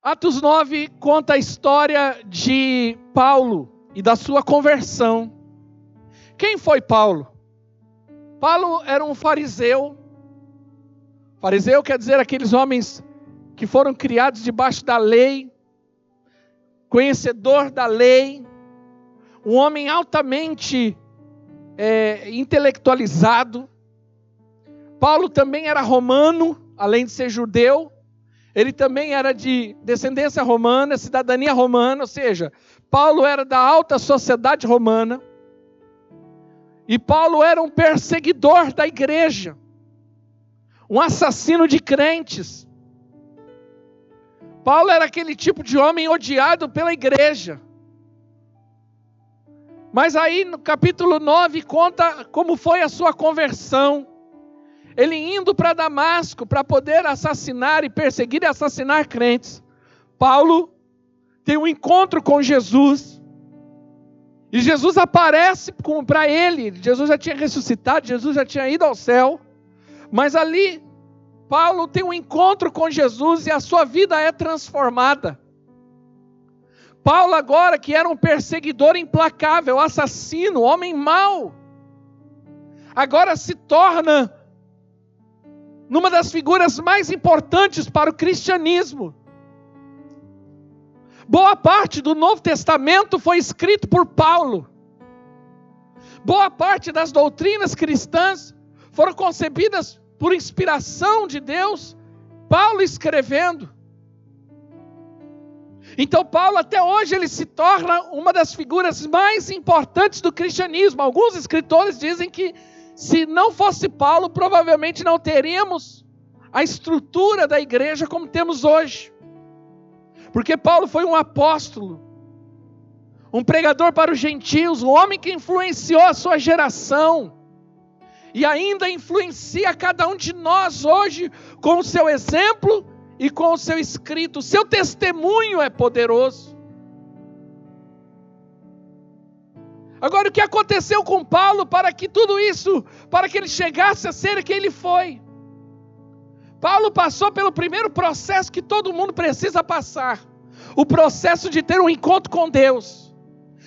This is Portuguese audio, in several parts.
Atos 9 conta a história de Paulo e da sua conversão. Quem foi Paulo? Paulo era um fariseu. Fariseu quer dizer aqueles homens que foram criados debaixo da lei, conhecedor da lei, um homem altamente intelectualizado. Paulo também era romano, além de ser judeu. Ele também era de descendência romana, cidadania romana, ou seja, Paulo era da alta sociedade romana. E Paulo era um perseguidor da igreja, um assassino de crentes. Paulo era aquele tipo de homem odiado pela igreja. Mas aí no capítulo 9 conta como foi a sua conversão. Ele indo para Damasco para poder assassinar e perseguir e assassinar crentes. Paulo tem um encontro com Jesus. E Jesus aparece para ele. Jesus já tinha ressuscitado, Jesus já tinha ido ao céu. Mas ali, Paulo tem um encontro com Jesus e a sua vida é transformada. Paulo agora, que era um perseguidor implacável, assassino, homem mau, agora se torna numa das figuras mais importantes para o cristianismo. Boa parte do Novo Testamento foi escrito por Paulo. Boa parte das doutrinas cristãs foram concebidas por inspiração de Deus, Paulo escrevendo. Então Paulo até hoje ele se torna uma das figuras mais importantes do cristianismo. Alguns escritores dizem que se não fosse Paulo, provavelmente não teríamos a estrutura da igreja como temos hoje. Porque Paulo foi um apóstolo, um pregador para os gentios, um homem que influenciou a sua geração. E ainda influencia cada um de nós hoje com o seu exemplo e com o seu escrito. O seu testemunho é poderoso. Agora, o que aconteceu com Paulo para que tudo isso, para que ele chegasse a ser quem ele foi? Paulo passou pelo primeiro processo que todo mundo precisa passar. O processo de ter um encontro com Deus.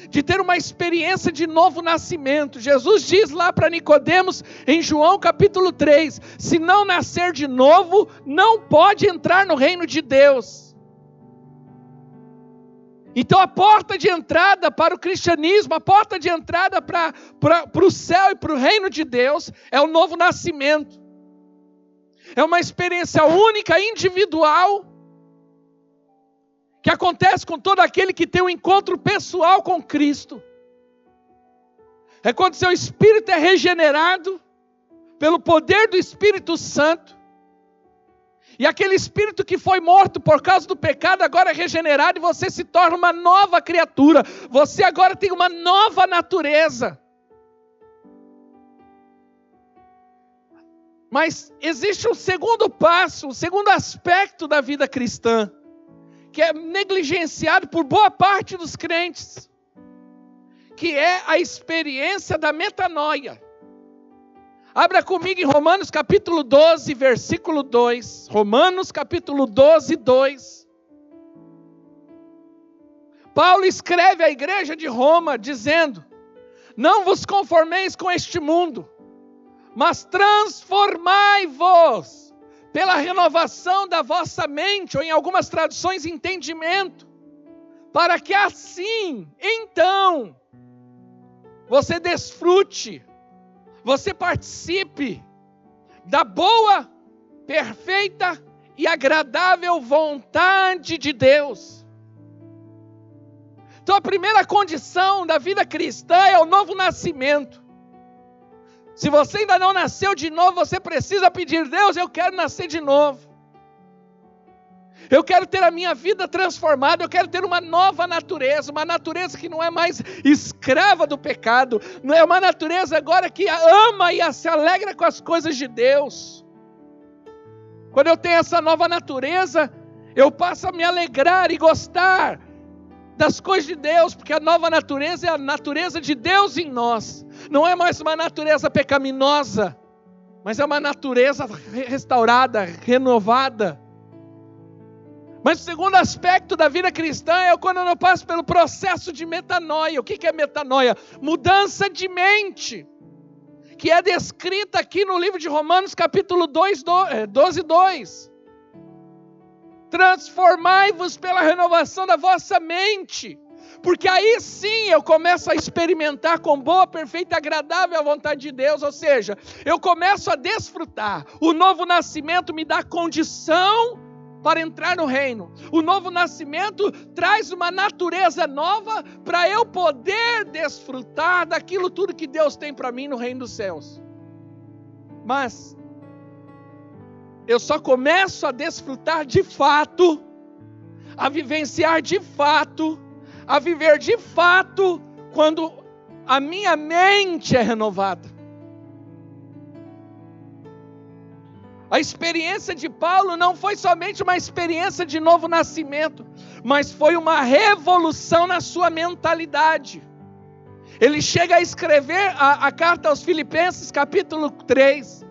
De ter uma experiência de novo nascimento. Jesus diz lá para Nicodemos, em João capítulo 3, se não nascer de novo, não pode entrar no reino de Deus. Então a porta de entrada para o cristianismo, a porta de entrada para o céu e para o reino de Deus, é o novo nascimento. É uma experiência única, individual, que acontece com todo aquele que tem um encontro pessoal com Cristo. É quando seu espírito é regenerado pelo poder do Espírito Santo. E aquele espírito que foi morto por causa do pecado agora é regenerado e você se torna uma nova criatura. Você agora tem uma nova natureza. Mas existe um segundo passo, um segundo aspecto da vida cristã, que é negligenciado por boa parte dos crentes, que é a experiência da metanoia. Abra comigo em Romanos capítulo 12, versículo 2. Romanos capítulo 12, 2. Paulo escreve à igreja de Roma dizendo: não vos conformeis com este mundo, mas transformai-vos pela renovação da vossa mente, ou em algumas traduções, entendimento, para que assim, então, você desfrute, você participe da boa, perfeita e agradável vontade de Deus. Então a primeira condição da vida cristã é o novo nascimento. Se você ainda não nasceu de novo, você precisa pedir: Deus, eu quero nascer de novo. Eu quero ter a minha vida transformada, eu quero ter uma nova natureza, uma natureza que não é mais escrava do pecado, não é uma natureza agora que ama e se alegra com as coisas de Deus. Quando eu tenho essa nova natureza, eu passo a me alegrar e gostar das coisas de Deus, porque a nova natureza é a natureza de Deus em nós. Não é mais uma natureza pecaminosa, mas é uma natureza restaurada, renovada. Mas o segundo aspecto da vida cristã é quando eu passo pelo processo de metanoia. O que é metanoia? Mudança de mente, que é descrita aqui no livro de Romanos, capítulo 12:2. Transformai-vos pela renovação da vossa mente, porque aí sim eu começo a experimentar com boa, perfeita e agradável a vontade de Deus, ou seja, eu começo a desfrutar. O novo nascimento me dá condição para entrar no reino. O novo nascimento traz uma natureza nova para eu poder desfrutar daquilo tudo que Deus tem para mim no reino dos céus. Mas eu só começo a desfrutar de fato, a vivenciar de fato, a viver de fato, quando a minha mente é renovada. A experiência de Paulo não foi somente uma experiência de novo nascimento, mas foi uma revolução na sua mentalidade. Ele chega a escrever a carta aos Filipenses, capítulo 3.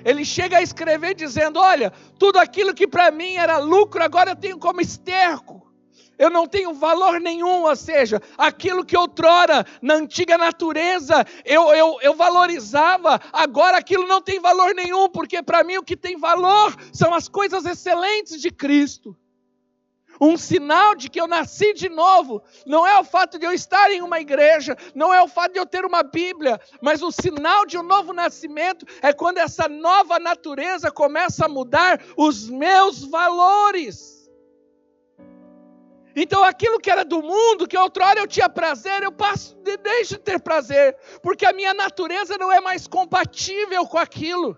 Ele chega a escrever dizendo: olha, tudo aquilo que para mim era lucro, agora eu tenho como esterco. Eu não tenho valor nenhum, ou seja, aquilo que outrora, na antiga natureza, eu valorizava, agora aquilo não tem valor nenhum, porque para mim o que tem valor são as coisas excelentes de Cristo. Um sinal de que eu nasci de novo, não é o fato de eu estar em uma igreja, não é o fato de eu ter uma Bíblia, mas o sinal de um novo nascimento é quando essa nova natureza começa a mudar os meus valores. Então aquilo que era do mundo, que outrora eu tinha prazer, eu deixo de ter prazer, porque a minha natureza não é mais compatível com aquilo.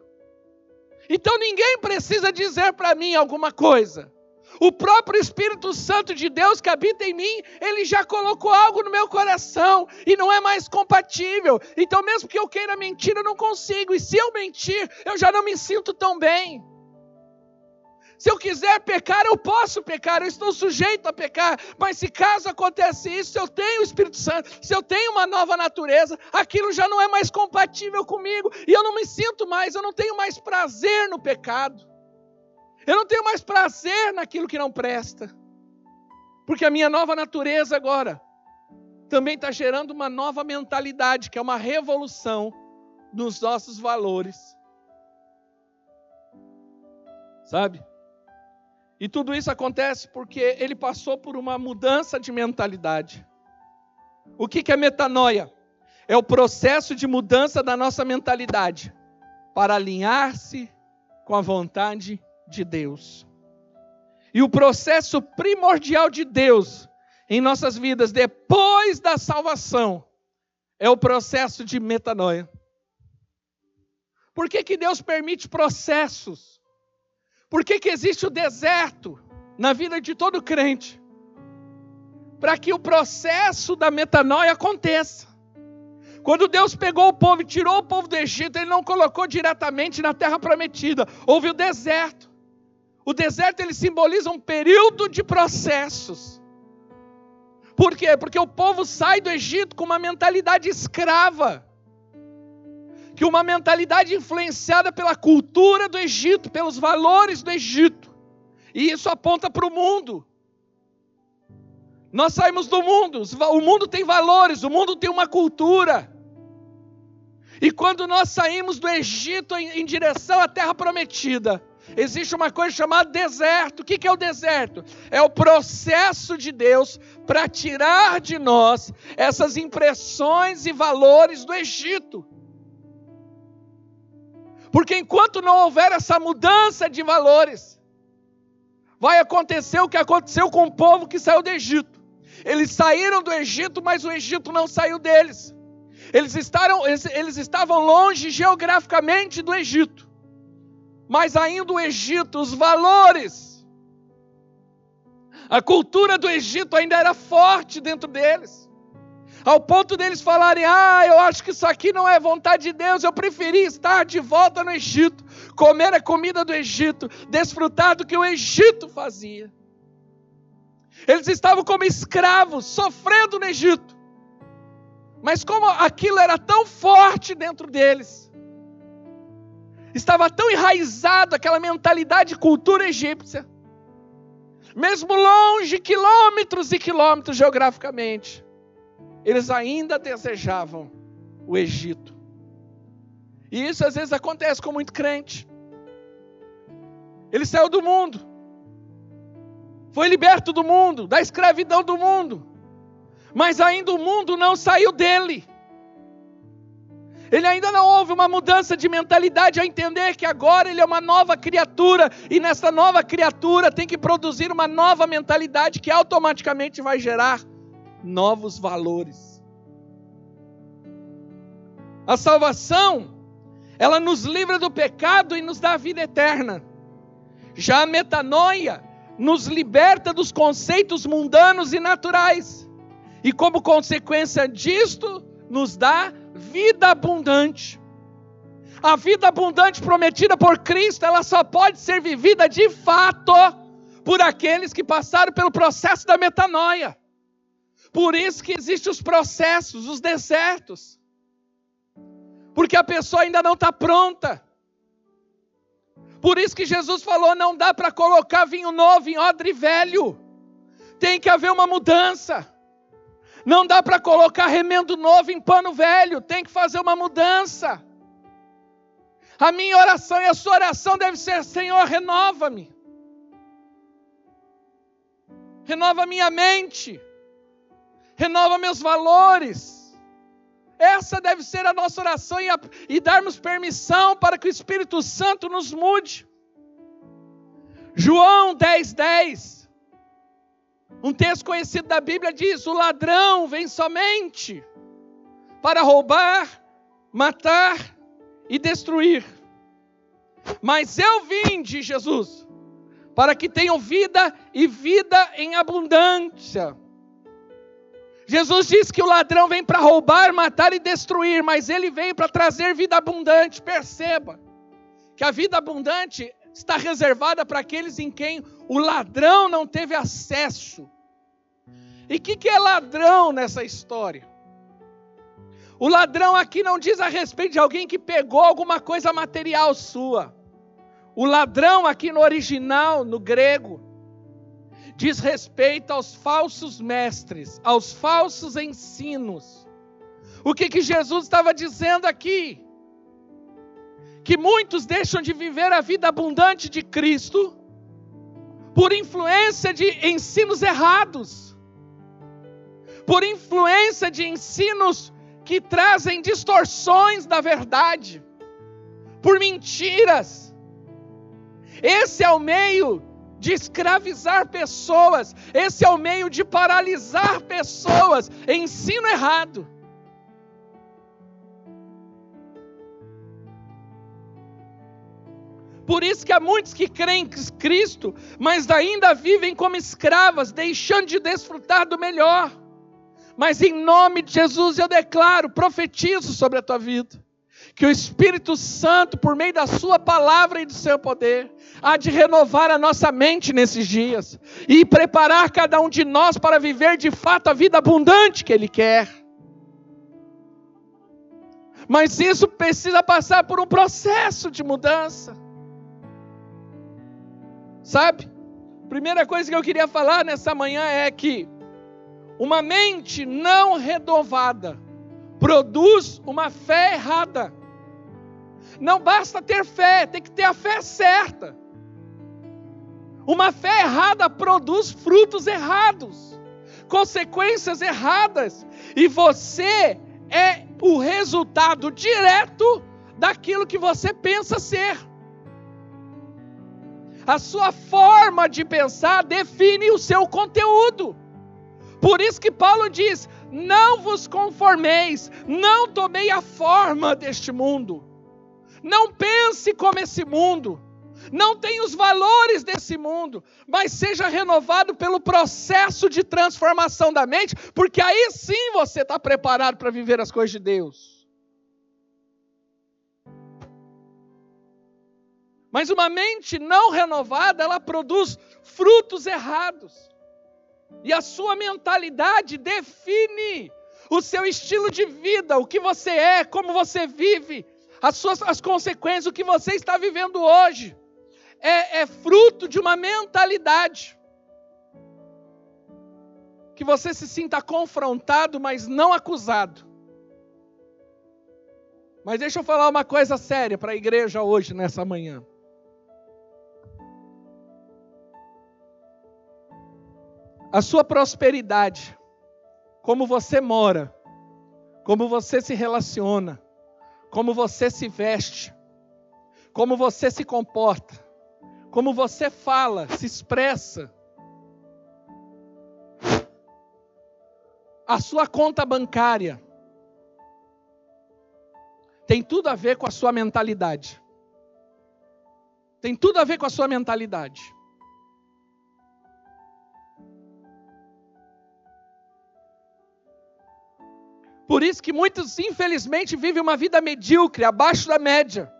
Então ninguém precisa dizer para mim alguma coisa. O próprio Espírito Santo de Deus que habita em mim, ele já colocou algo no meu coração e não é mais compatível. Então mesmo que eu queira mentir, eu não consigo. E se eu mentir, eu já não me sinto tão bem. Se eu quiser pecar, eu posso pecar, eu estou sujeito a pecar. Mas se caso acontece isso, se eu tenho o Espírito Santo, se eu tenho uma nova natureza, aquilo já não é mais compatível comigo. E eu não me sinto mais, eu não tenho mais prazer no pecado. Eu não tenho mais prazer naquilo que não presta. Porque a minha nova natureza agora também está gerando uma nova mentalidade, que é uma revolução nos nossos valores. Sabe? E tudo isso acontece porque ele passou por uma mudança de mentalidade. O que é metanoia? É o processo de mudança da nossa mentalidade para alinhar-se com a vontade de Deus. E o processo primordial de Deus em nossas vidas depois da salvação é o processo de metanoia. Por que Deus permite processos? Por que existe o deserto na vida de todo crente? Para que o processo da metanoia aconteça. Quando Deus pegou o povo e tirou o povo do Egito, Ele não colocou diretamente na terra prometida. Houve o deserto. O deserto ele simboliza um período de processos. Por quê? Porque o povo sai do Egito com uma mentalidade escrava. Que uma mentalidade influenciada pela cultura do Egito, pelos valores do Egito. E isso aponta para o mundo. Nós saímos do mundo, o mundo tem valores, o mundo tem uma cultura. E quando nós saímos do Egito em direção à terra prometida, existe uma coisa chamada deserto. O que é o deserto? É o processo de Deus para tirar de nós essas impressões e valores do Egito. Porque enquanto não houver essa mudança de valores, vai acontecer o que aconteceu com o povo que saiu do Egito. Eles saíram do Egito, mas o Egito não saiu deles. Eles estavam longe geograficamente do Egito. Mas ainda o Egito, os valores, a cultura do Egito ainda era forte dentro deles. Ao ponto deles falarem, eu acho que isso aqui não é vontade de Deus, eu preferi estar de volta no Egito, comer a comida do Egito, desfrutar do que o Egito fazia. Eles estavam como escravos, sofrendo no Egito. Mas como aquilo era tão forte dentro deles, estava tão enraizado aquela mentalidade e cultura egípcia, mesmo longe, quilômetros e quilômetros geograficamente, eles ainda desejavam o Egito. E isso às vezes acontece com muito crente. Ele saiu do mundo, foi liberto do mundo, da escravidão do mundo, mas ainda o mundo não saiu dele. Ele ainda não houve uma mudança de mentalidade a entender que agora ele é uma nova criatura, e nessa nova criatura tem que produzir uma nova mentalidade que automaticamente vai gerar novos valores. A salvação, ela nos livra do pecado e nos dá a vida eterna. Já a metanoia nos liberta dos conceitos mundanos e naturais, e como consequência disto, nos dá vida abundante. A vida abundante prometida por Cristo, ela só pode ser vivida de fato por aqueles que passaram pelo processo da metanoia. Por isso que existem os processos, os desertos. Porque a pessoa ainda não está pronta. Por isso que Jesus falou, não dá para colocar vinho novo em odre velho. Tem que haver uma mudança. Não dá para colocar remendo novo em pano velho. Tem que fazer uma mudança. A minha oração e a sua oração deve ser, Senhor, renova-me. Renova minha mente. Renova meus valores. Essa deve ser a nossa oração e darmos permissão para que o Espírito Santo nos mude. João 10:10. Um texto conhecido da Bíblia diz, o ladrão vem somente para roubar, matar e destruir. Mas eu vim, diz Jesus, para que tenham vida e vida em abundância. Jesus diz que o ladrão vem para roubar, matar e destruir, mas ele veio para trazer vida abundante. Perceba que a vida abundante está reservada para aqueles em quem o ladrão não teve acesso. E o que é ladrão nessa história? O ladrão aqui não diz a respeito de alguém que pegou alguma coisa material sua. O ladrão aqui no original, no grego, diz respeito aos falsos mestres, aos falsos ensinos. O que Jesus estava dizendo aqui? Que muitos deixam de viver a vida abundante de Cristo por influência de ensinos errados, por influência de ensinos que trazem distorções da verdade, por mentiras. Esse é o meio de escravizar pessoas, esse é o meio de paralisar pessoas, ensino errado. Por isso que há muitos que creem em Cristo, mas ainda vivem como escravas, deixando de desfrutar do melhor. Mas em nome de Jesus eu declaro, profetizo sobre a tua vida, que o Espírito Santo, por meio da sua palavra e do seu poder, há de renovar a nossa mente nesses dias, e preparar cada um de nós para viver de fato a vida abundante que Ele quer. Mas isso precisa passar por um processo de mudança. Sabe? Primeira coisa que eu queria falar nessa manhã é que uma mente não renovada produz uma fé errada. Não basta ter fé, tem que ter a fé certa. Uma fé errada produz frutos errados, consequências erradas, e você é o resultado direto daquilo que você pensa ser. A sua forma de pensar define o seu conteúdo. Por isso que Paulo diz, não vos conformeis, não tomei a forma deste mundo. Não pense como esse mundo, não tenha os valores desse mundo, mas seja renovado pelo processo de transformação da mente, porque aí sim você está preparado para viver as coisas de Deus. Mas uma mente não renovada, ela produz frutos errados. E a sua mentalidade define o seu estilo de vida, o que você é, como você vive, as consequências, o que você está vivendo hoje. É fruto de uma mentalidade. que você se sinta confrontado, mas não acusado. Mas deixa eu falar uma coisa séria para a igreja hoje, nessa manhã. A sua prosperidade, como você mora, como você se relaciona, como você se veste, como você se comporta, como você fala, se expressa, a sua conta bancária, tem tudo a ver com a sua mentalidade. Tem tudo a ver com a sua mentalidade. Por isso que muitos, infelizmente, vivem uma vida medíocre, abaixo da média.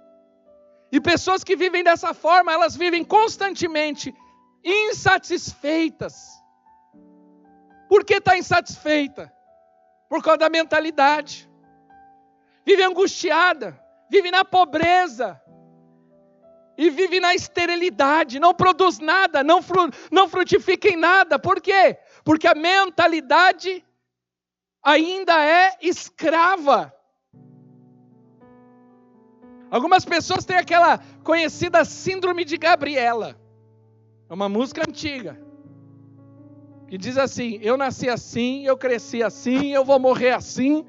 E pessoas que vivem dessa forma, elas vivem constantemente insatisfeitas. Por que está insatisfeita? Por causa da mentalidade. Vive angustiada, vive na pobreza. E vive na esterilidade, não produz nada, não frutifica em nada. Por quê? Porque a mentalidade ainda é escrava. Algumas pessoas têm aquela conhecida síndrome de Gabriela. É uma música antiga. Que diz assim: eu nasci assim, eu cresci assim, eu vou morrer assim.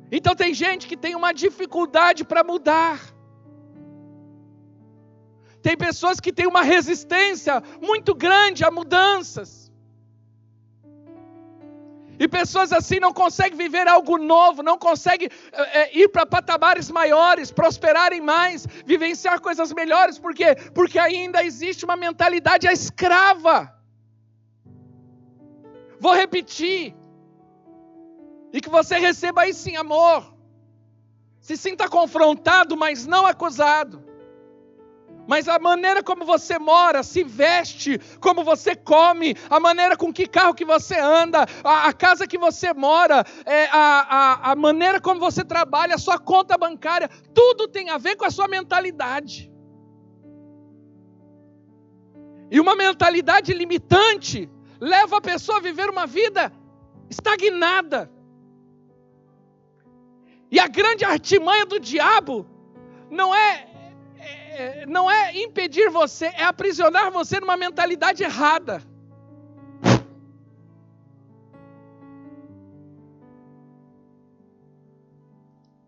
Então tem gente que tem uma dificuldade para mudar. Tem pessoas que têm uma resistência muito grande a mudanças. E pessoas assim não conseguem viver algo novo, não conseguem ir para patamares maiores, prosperarem mais, vivenciar coisas melhores. Por quê? Porque ainda existe uma mentalidade escrava. Vou repetir. E que você receba aí sim amor. Se sinta confrontado, mas não acusado. Mas a maneira como você mora, se veste, como você come, a maneira com que carro que você anda, a casa que você mora, a maneira como você trabalha, a sua conta bancária, tudo tem a ver com a sua mentalidade. E uma mentalidade limitante leva a pessoa a viver uma vida estagnada. E a grande artimanha do diabo não é impedir você, é aprisionar você numa mentalidade errada.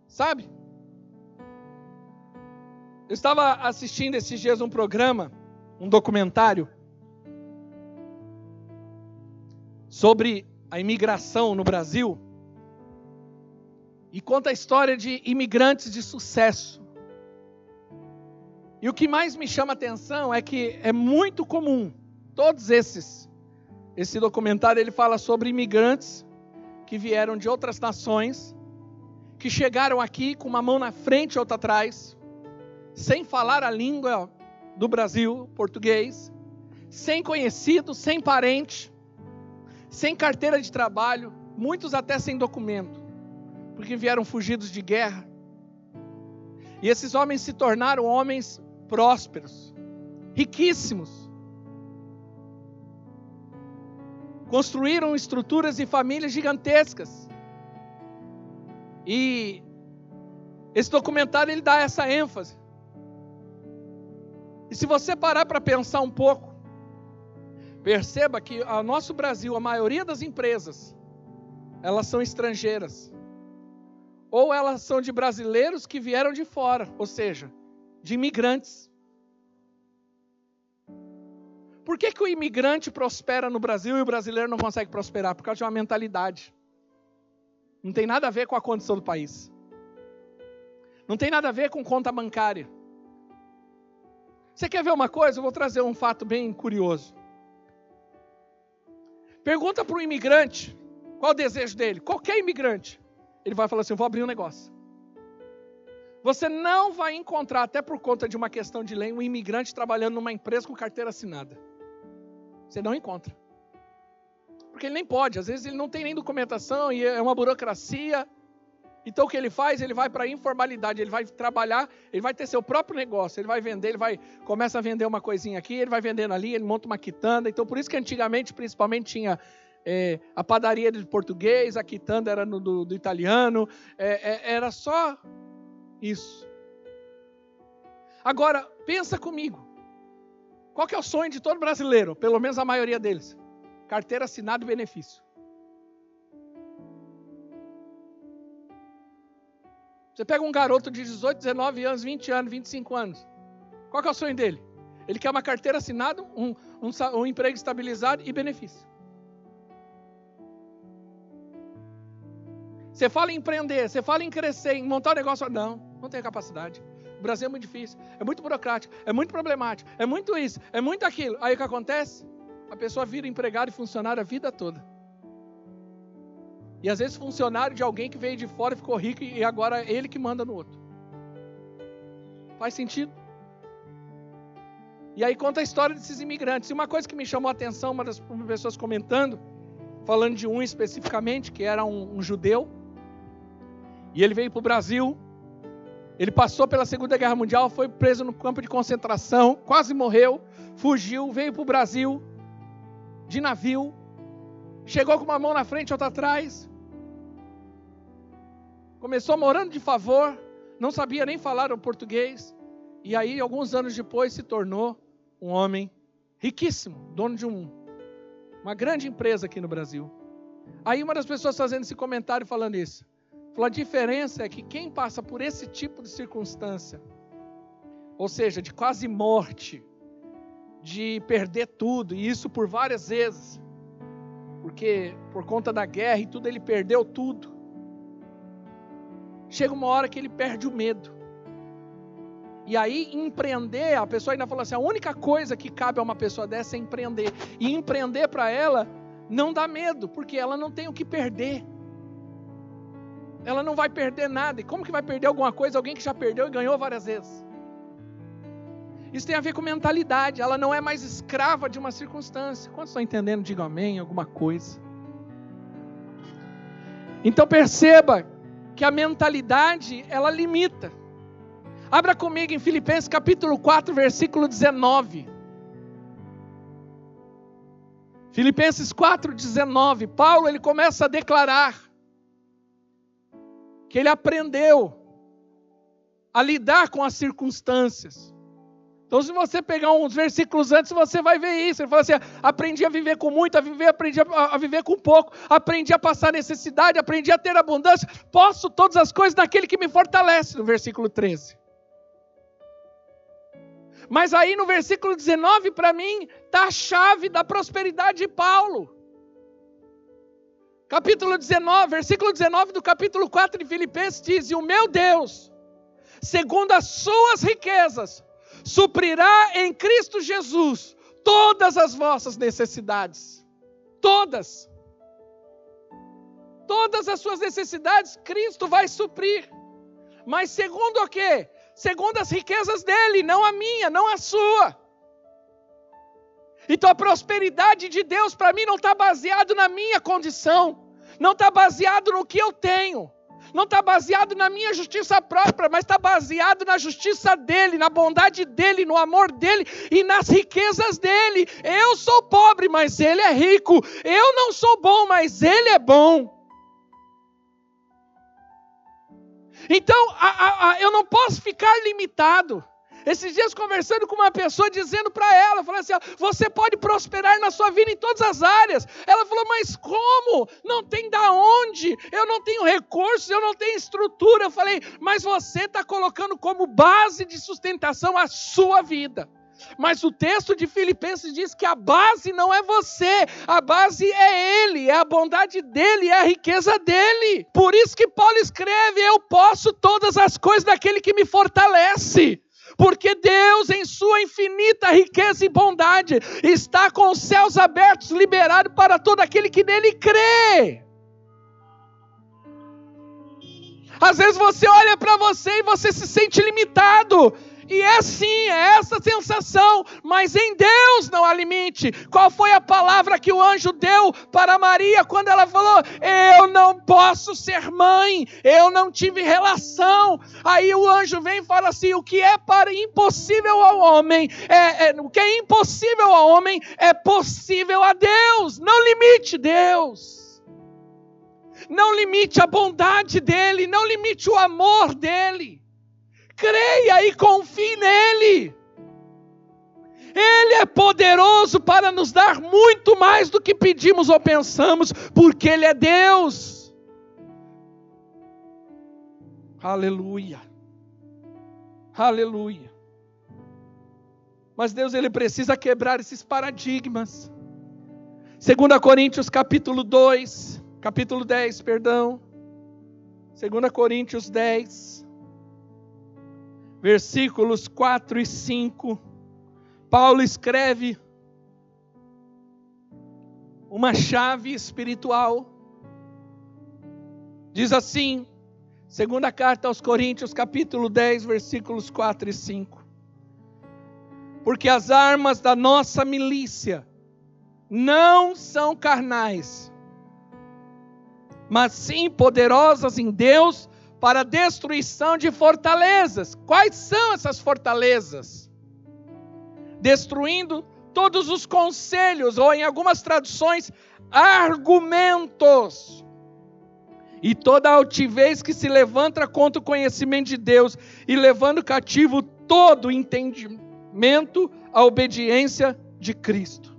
Sabe? Eu estava assistindo esses dias um programa, um documentário, sobre a imigração no Brasil. E conta a história de imigrantes de sucesso. E o que mais me chama a atenção é que é muito comum, esse documentário ele fala sobre imigrantes que vieram de outras nações, que chegaram aqui com uma mão na frente e outra atrás, sem falar a língua do Brasil, português, sem conhecido, sem parente, sem carteira de trabalho, muitos até sem documento, porque vieram fugidos de guerra. E esses homens se tornaram homens prósperos, riquíssimos. Construíram estruturas e famílias gigantescas. E esse documentário ele dá essa ênfase. E se você parar para pensar um pouco, perceba que o nosso Brasil, a maioria das empresas, elas são estrangeiras. Ou elas são de brasileiros que vieram de fora, ou seja, de imigrantes. Por que o imigrante prospera no Brasil e o brasileiro não consegue prosperar? Por causa de uma mentalidade. Não tem nada a ver com a condição do país. Não tem nada a ver com conta bancária. Você quer ver uma coisa? Eu vou trazer um fato bem curioso. Pergunta para o imigrante qual o desejo dele. Qualquer imigrante. Ele vai falar assim: eu vou abrir um negócio. Você não vai encontrar, até por conta de uma questão de lei, um imigrante trabalhando numa empresa com carteira assinada. Você não encontra. Porque ele nem pode, às vezes ele não tem nem documentação, e é uma burocracia. Então o que ele faz? Ele vai para a informalidade, ele vai trabalhar, ele vai ter seu próprio negócio, ele vai vender, começa a vender uma coisinha aqui, ele vai vendendo ali, ele monta uma quitanda. Então por isso que antigamente principalmente tinha a padaria de português, a quitanda era do italiano, era só isso. Agora, pensa comigo, qual que é o sonho de todo brasileiro, pelo menos a maioria deles? Carteira assinada e benefício. Você pega um garoto de 18, 19 anos, 20 anos, 25 anos. Qual que é o sonho dele? Ele quer uma carteira assinada, um emprego estabilizado e benefício. Você fala em empreender, você fala em crescer, em montar um negócio. Não tem capacidade. O Brasil é muito difícil, é muito burocrático, é muito problemático, é muito isso, é muito aquilo. Aí o que acontece? A pessoa vira empregado e funcionário a vida toda. E às vezes funcionário de alguém que veio de fora e ficou rico e agora é ele que manda no outro. Faz sentido? E aí conta a história desses imigrantes. E uma coisa que me chamou a atenção, uma das pessoas comentando, falando de um especificamente, que era um judeu. E ele veio para o Brasil. Ele passou pela Segunda Guerra Mundial, foi preso no campo de concentração, quase morreu, fugiu, veio para o Brasil de navio. Chegou com uma mão na frente e outra atrás. Começou morando de favor. Não sabia nem falar o português. E aí, alguns anos depois, se tornou um homem riquíssimo. Dono de uma grande empresa aqui no Brasil. Aí uma das pessoas fazendo esse comentário falando isso. Falou, a diferença é que quem passa por esse tipo de circunstância, ou seja, de quase morte, de perder tudo, e isso por várias vezes, porque por conta da guerra e tudo, ele perdeu tudo. Chega uma hora que ele perde o medo. E aí empreender, a pessoa ainda falou assim, a única coisa que cabe a uma pessoa dessa é empreender. E empreender para ela não dá medo, porque ela não tem o que perder. Ela não vai perder nada. E como que vai perder alguma coisa? Alguém que já perdeu e ganhou várias vezes. Isso tem a ver com mentalidade. Ela não é mais escrava de uma circunstância. Quantos estão entendendo? Digam amém, alguma coisa. Então perceba que a mentalidade, ela limita. Abra comigo em Filipenses capítulo 4, versículo 19. Filipenses 4, 19. Paulo, ele começa a declarar que ele aprendeu a lidar com as circunstâncias. Então, se você pegar uns versículos antes, você vai ver isso. Ele fala assim, aprendi a viver com muito, aprendi a viver com pouco, aprendi a passar necessidade, aprendi a ter abundância, posso todas as coisas naquele que me fortalece, no versículo 13. Mas aí no versículo 19, para mim, está a chave da prosperidade de Paulo. Capítulo 19, versículo 19 do capítulo 4 de Filipenses diz, e o meu Deus, segundo as suas riquezas, suprirá em Cristo Jesus todas as vossas necessidades. Todas. Todas as suas necessidades, Cristo vai suprir. Mas segundo o quê? Segundo as riquezas dele, não a minha, não a sua. Então a prosperidade de Deus para mim não está baseado na minha condição, não está baseado no que eu tenho, não está baseado na minha justiça própria, mas está baseado na justiça dele, na bondade dele, no amor dele e nas riquezas dele. Eu sou pobre, mas ele é rico. Eu não sou bom, mas ele é bom. Então, eu não posso ficar limitado. Esses dias conversando com uma pessoa, dizendo para ela, falando assim, você pode prosperar na sua vida em todas as áreas. Ela falou, mas como? Não tem da onde? Eu não tenho recursos, eu não tenho estrutura. Eu falei, mas você está colocando como base de sustentação a sua vida. Mas o texto de Filipenses diz que a base não é você, a base é Ele, é a bondade dEle, é a riqueza dEle. Por isso que Paulo escreve, eu posso todas as coisas daquele que me fortalece. Porque Deus, em sua infinita riqueza e bondade, está com os céus abertos, liberado para todo aquele que nele crê. Às vezes você olha para você e você se sente limitado. E é sim, é essa sensação, mas em Deus não há limite. Qual foi a palavra que o anjo deu para Maria quando ela falou: eu não posso ser mãe, eu não tive relação? Aí o anjo vem e fala assim: o que é para impossível ao homem, o que é impossível ao homem é possível a Deus. Não limite Deus, não limite a bondade dele, não limite o amor dele. Creia e confie nele. Ele é poderoso para nos dar muito mais do que pedimos ou pensamos, porque Ele é Deus. Aleluia. Aleluia. Mas Deus, Ele precisa quebrar esses paradigmas. 2 Coríntios capítulo 10, 2 Coríntios 10, versículos 4 e 5, Paulo escreve uma chave espiritual. Diz assim, segunda carta aos Coríntios, capítulo 10, versículos 4 e 5. Porque as armas da nossa milícia não são carnais, mas sim poderosas em Deus para a destruição de fortalezas. Quais são essas fortalezas? Destruindo todos os conselhos, ou em algumas traduções, argumentos, e toda altivez que se levanta contra o conhecimento de Deus, e levando cativo todo o entendimento à obediência de Cristo.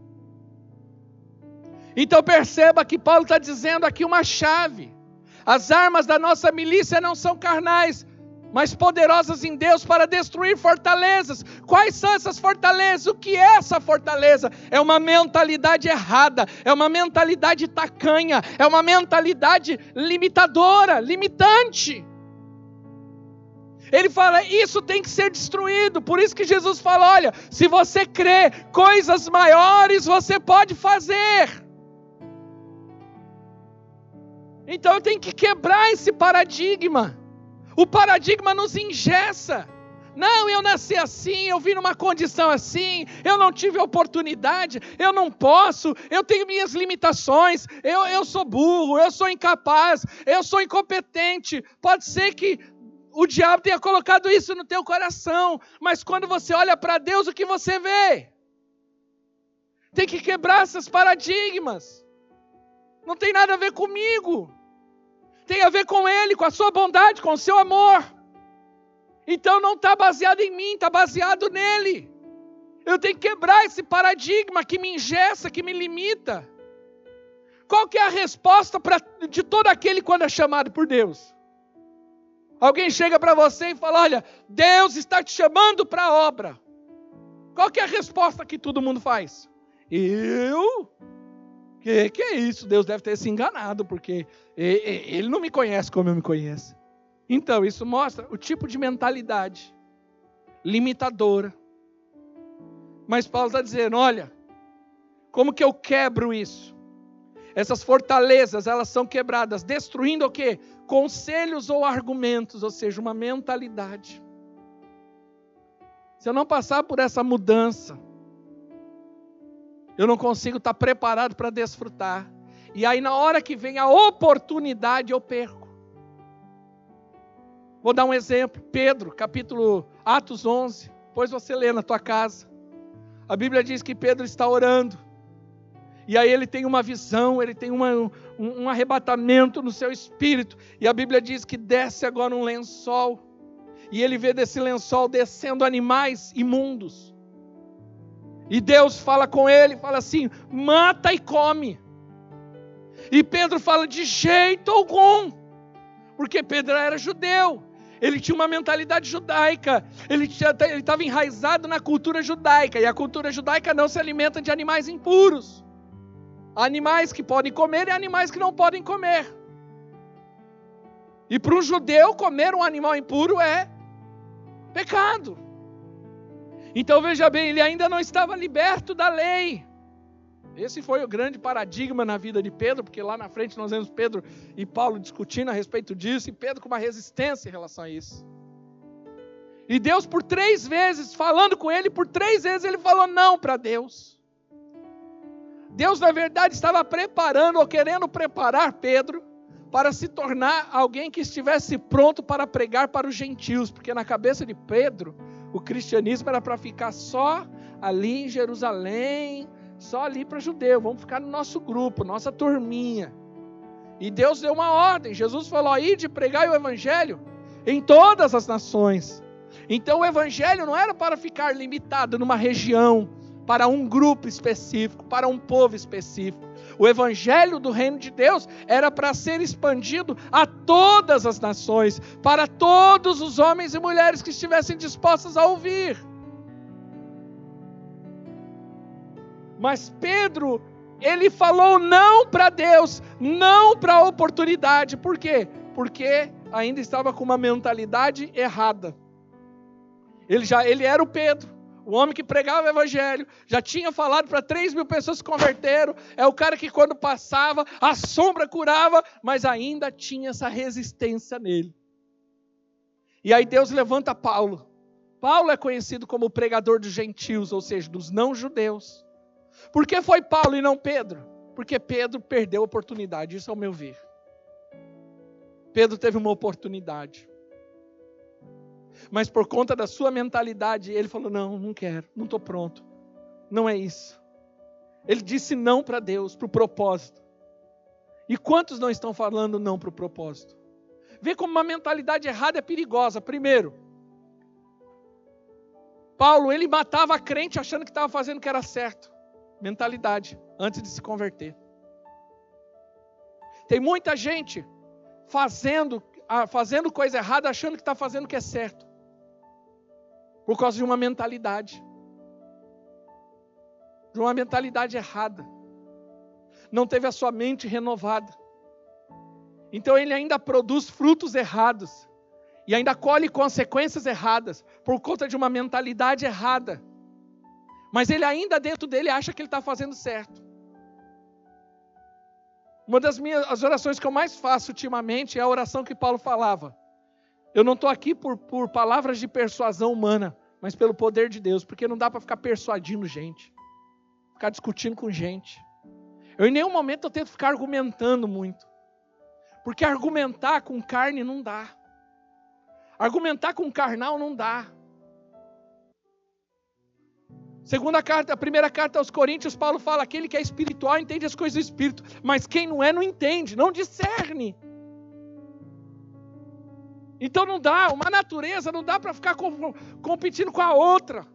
Então perceba que Paulo está dizendo aqui uma chave. As armas da nossa milícia não são carnais, mas poderosas em Deus para destruir fortalezas. Quais são essas fortalezas? O que é essa fortaleza? É uma mentalidade errada, é uma mentalidade tacanha, é uma mentalidade limitadora, limitante. Ele fala, isso tem que ser destruído. Por isso que Jesus fala, olha, se você crê, coisas maiores você pode fazer. Então eu tenho que quebrar esse paradigma. O paradigma nos engessa. Não, eu nasci assim, eu vim numa condição assim, eu não tive oportunidade, eu não posso, eu tenho minhas limitações, eu sou burro, eu sou incapaz, eu sou incompetente. Pode ser que o diabo tenha colocado isso no teu coração, mas quando você olha para Deus, o que você vê? Tem que quebrar esses paradigmas. Não tem nada a ver comigo. Tem a ver com Ele, com a sua bondade, com o seu amor. Então não está baseado em mim, está baseado nele. Eu tenho que quebrar esse paradigma que me engessa, que me limita. Qual que é a resposta de todo aquele quando é chamado por Deus? Alguém chega para você e fala, olha, Deus está te chamando para a obra. Qual que é a resposta que todo mundo faz? Eu? Que é isso? Deus deve ter se enganado, porque Ele não me conhece como eu me conheço. Então, isso mostra o tipo de mentalidade limitadora. Mas Paulo está dizendo, olha, como que eu quebro isso? Essas fortalezas, elas são quebradas, destruindo o quê? Conselhos ou argumentos, ou seja, uma mentalidade. Se eu não passar por essa mudança, eu não consigo estar preparado para desfrutar. E aí na hora que vem a oportunidade, eu perco. Vou dar um exemplo. Pedro, Atos 11. Depois você lê na tua casa. A Bíblia diz que Pedro está orando. E aí ele tem uma visão, ele tem um arrebatamento no seu espírito. E a Bíblia diz que desce agora um lençol. E ele vê desse lençol descendo animais imundos. E Deus fala com ele, fala assim, mata e come. E Pedro fala, de jeito algum. Porque Pedro era judeu. Ele tinha uma mentalidade judaica. Ele estava enraizado na cultura judaica. E a cultura judaica não se alimenta de animais impuros. Há animais que podem comer e animais que não podem comer. E para um judeu, comer um animal impuro é pecado. Então veja bem, ele ainda não estava liberto da lei. Esse foi o grande paradigma na vida de Pedro, porque lá na frente nós vemos Pedro e Paulo discutindo a respeito disso, e Pedro com uma resistência em relação a isso. E Deus por 3 vezes, falando com ele, por 3 vezes ele falou não para Deus. Deus na verdade estava preparando, ou querendo preparar Pedro, para se tornar alguém que estivesse pronto para pregar para os gentios. Porque na cabeça de Pedro, o cristianismo era para ficar só ali em Jerusalém, só ali para judeu, vamos ficar no nosso grupo, nossa turminha. E Deus deu uma ordem, Jesus falou, ide pregai o evangelho em todas as nações. Então o evangelho não era para ficar limitado numa região, para um grupo específico, para um povo específico. O evangelho do reino de Deus era para ser expandido a todas as nações, para todos os homens e mulheres que estivessem dispostos a ouvir. Mas Pedro, ele falou não para Deus, não para a oportunidade. Por quê? Porque ainda estava com uma mentalidade errada. Ele era o Pedro, o homem que pregava o evangelho, já tinha falado para 3.000 pessoas se converteram, é o cara que quando passava, a sombra curava, mas ainda tinha essa resistência nele. E aí Deus levanta Paulo. Paulo é conhecido como o pregador dos gentios, ou seja, dos não-judeus. Por que foi Paulo e não Pedro? Porque Pedro perdeu a oportunidade, isso ao meu ver. Pedro teve uma oportunidade. Mas por conta da sua mentalidade, ele falou, não quero, não estou pronto. Não é isso. Ele disse não para Deus, para o propósito. E quantos não estão falando não para o propósito? Vê como uma mentalidade errada é perigosa. Primeiro, Paulo, ele matava a crente achando que estava fazendo o que era certo. Mentalidade, antes de se converter. Tem muita gente fazendo coisa errada achando que está fazendo o que é certo. Por causa de uma mentalidade. De uma mentalidade errada. Não teve a sua mente renovada. Então ele ainda produz frutos errados. E ainda colhe consequências erradas. Por conta de uma mentalidade errada. Mas ele ainda dentro dele acha que ele está fazendo certo. Uma das as orações que eu mais faço ultimamente é a oração que Paulo falava. Eu não estou aqui por palavras de persuasão humana, mas pelo poder de Deus, porque não dá para ficar persuadindo gente, ficar discutindo com gente. Eu em nenhum momento eu tento ficar argumentando muito, porque argumentar com carne não dá. Argumentar com carnal não dá. A primeira carta aos Coríntios, Paulo fala, aquele que é espiritual entende as coisas do Espírito, mas quem não é, não entende, não discerne. Então não dá, uma natureza não dá para ficar competindo com a outra.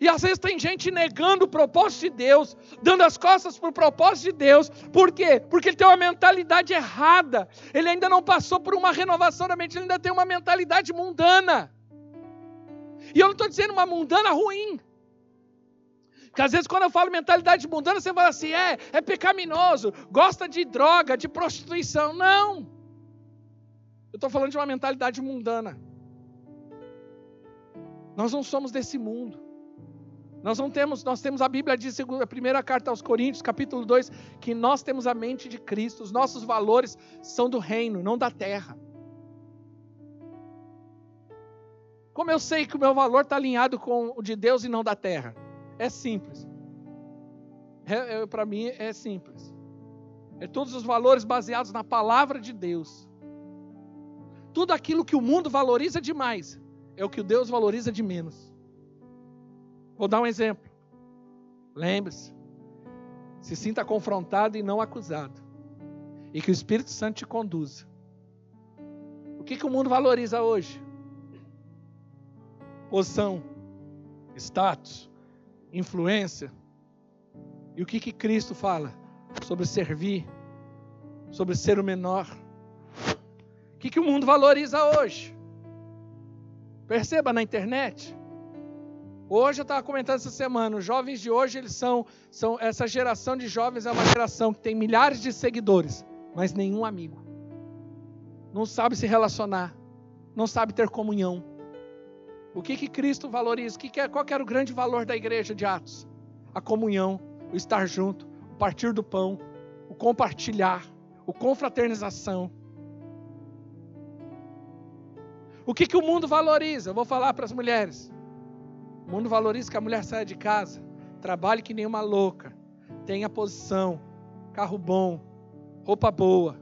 E às vezes tem gente negando o propósito de Deus, dando as costas para o propósito de Deus. Por quê? Porque ele tem uma mentalidade errada. Ele ainda não passou por uma renovação da mente, ele ainda tem uma mentalidade mundana. E eu não estou dizendo uma mundana ruim. Porque às vezes quando eu falo mentalidade mundana, você fala assim, é pecaminoso, gosta de droga, de prostituição. Não. Eu estou falando de uma mentalidade mundana. Nós não somos desse mundo. Nós temos a Bíblia diz, a primeira carta aos Coríntios, capítulo 2, que nós temos a mente de Cristo. Os nossos valores são do reino, não da terra. Como eu sei que o meu valor está alinhado com o de Deus e não da terra? É simples. Para mim é simples. É todos os valores baseados na palavra de Deus. Tudo aquilo que o mundo valoriza demais é o que o Deus valoriza de menos. Vou dar um exemplo. Lembre-se. Se sinta confrontado e não acusado. E que o Espírito Santo te conduza. O que o mundo valoriza hoje? Posição, status, influência. E o que Cristo fala? Sobre servir, sobre ser o menor. O que o mundo valoriza hoje? Perceba na internet. Hoje eu estava comentando essa semana, os jovens de hoje, eles são essa geração de jovens é uma geração que tem milhares de seguidores, mas nenhum amigo. Não sabe se relacionar, não sabe ter comunhão. O que Cristo valoriza? Qual que era o grande valor da igreja de Atos? A comunhão, o estar junto, o partir do pão, o compartilhar, o confraternização. O que o mundo valoriza? Eu vou falar para as mulheres. O mundo valoriza que a mulher saia de casa, trabalhe que nem uma louca, tenha posição, carro bom, roupa boa,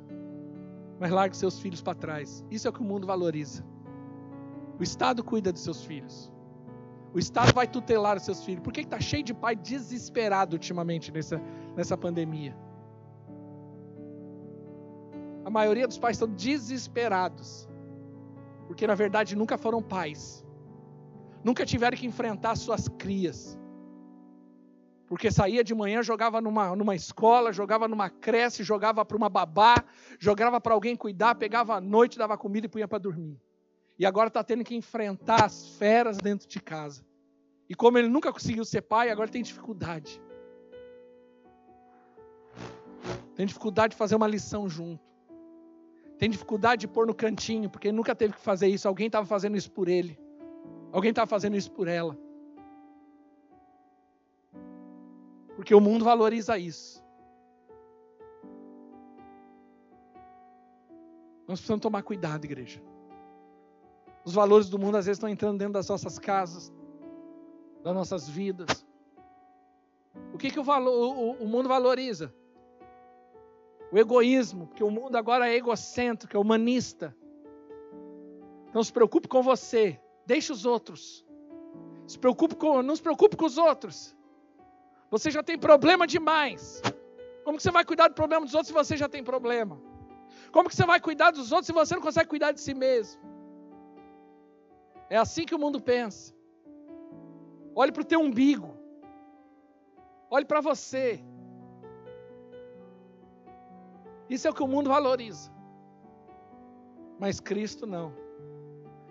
mas largue seus filhos para trás. Isso é o que o mundo valoriza. O Estado cuida dos seus filhos. O Estado vai tutelar os seus filhos. Por que está cheio de pai desesperado ultimamente nessa pandemia? A maioria dos pais estão desesperados. Porque na verdade nunca foram pais. Nunca tiveram que enfrentar suas crias. Porque saía de manhã, jogava numa escola, jogava numa creche, jogava para uma babá, jogava para alguém cuidar, pegava à noite, dava comida e punha para dormir. E agora está tendo que enfrentar as feras dentro de casa. E como ele nunca conseguiu ser pai, agora tem dificuldade. Tem dificuldade de fazer uma lição junto. Tem dificuldade de pôr no cantinho, porque ele nunca teve que fazer isso. Alguém estava fazendo isso por ele. Alguém estava fazendo isso por ela. Porque o mundo valoriza isso. Nós precisamos tomar cuidado, igreja. Os valores do mundo às vezes estão entrando dentro das nossas casas, das nossas vidas. O que o mundo valoriza? O egoísmo, porque o mundo agora é egocêntrico, é humanista. Não se preocupe com você, deixe os outros. Não se preocupe com os outros. Você já tem problema demais. Como que você vai cuidar do problema dos outros se você já tem problema? Como que você vai cuidar dos outros se você não consegue cuidar de si mesmo? É assim que o mundo pensa. Olhe para o teu umbigo. Olhe para você. Isso é o que o mundo valoriza. Mas Cristo não.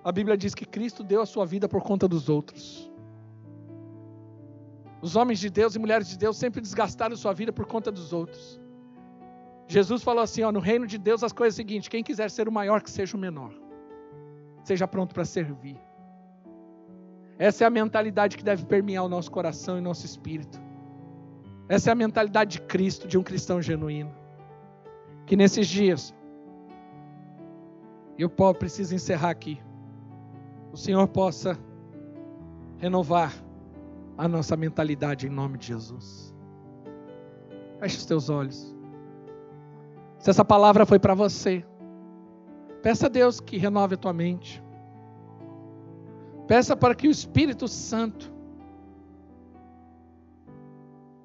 A Bíblia diz que Cristo deu a sua vida por conta dos outros. Os homens de Deus e mulheres de Deus sempre desgastaram sua vida por conta dos outros. Jesus falou assim, no reino de Deus as coisas são as seguintes: quem quiser ser o maior, que seja o menor. Seja pronto para servir. Essa é a mentalidade que deve permear o nosso coração e nosso espírito. Essa é a mentalidade de Cristo, de um cristão genuíno. Que nesses dias, eu preciso encerrar aqui, o Senhor possa renovar a nossa mentalidade em nome de Jesus. Feche os teus olhos. Se essa palavra foi para você, peça a Deus que renove a tua mente. Peça para que o Espírito Santo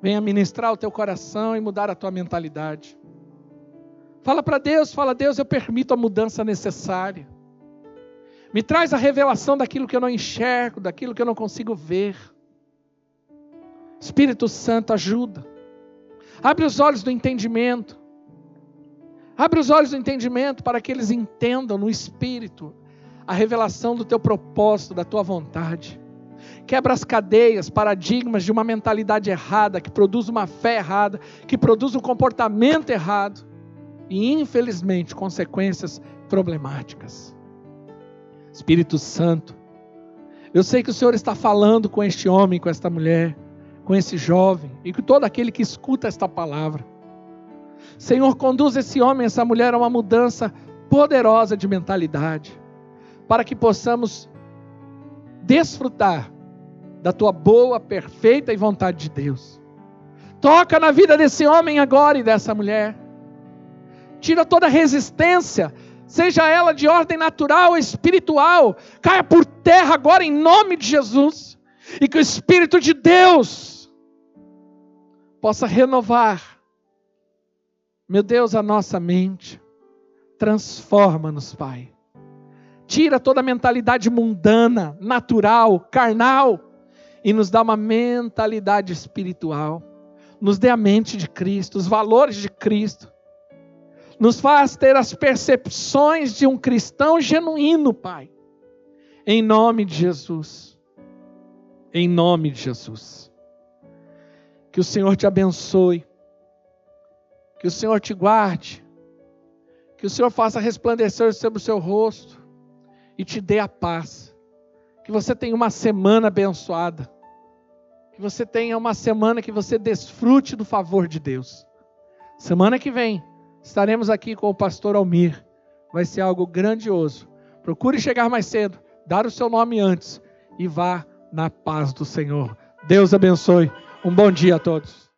venha ministrar o teu coração e mudar a tua mentalidade. Fala para Deus, Deus, eu permito a mudança necessária. Me traz a revelação daquilo que eu não enxergo, daquilo que eu não consigo ver. Espírito Santo, ajuda. Abre os olhos do entendimento. Abre os olhos do entendimento para que eles entendam no Espírito a revelação do teu propósito, da tua vontade. Quebra as cadeias, paradigmas de uma mentalidade errada, que produz uma fé errada, que produz um comportamento errado e, infelizmente, consequências problemáticas. Espírito Santo, eu sei que o Senhor está falando com este homem, com esta mulher, com esse jovem e com todo aquele que escuta esta palavra. Senhor, conduz esse homem, essa mulher a uma mudança poderosa de mentalidade, para que possamos desfrutar da tua boa, perfeita e vontade de Deus. Toca na vida desse homem agora e dessa mulher. Tira toda resistência, seja ela de ordem natural ou espiritual, caia por terra agora em nome de Jesus. E que o Espírito de Deus possa renovar, meu Deus, a nossa mente. Transforma-nos, Pai. Tira toda a mentalidade mundana, natural, carnal, e nos dá uma mentalidade espiritual. Nos dê a mente de Cristo, os valores de Cristo. Nos faz ter as percepções de um cristão genuíno, Pai. Em nome de Jesus. Em nome de Jesus. Que o Senhor te abençoe. Que o Senhor te guarde. Que o Senhor faça resplandecer sobre o seu rosto e te dê a paz. Que você tenha uma semana abençoada. Que você tenha uma semana que você desfrute do favor de Deus. Semana que vem estaremos aqui com o pastor Almir. Vai ser algo grandioso. Procure chegar mais cedo, dar o seu nome antes e vá na paz do Senhor. Deus abençoe. Um bom dia a todos.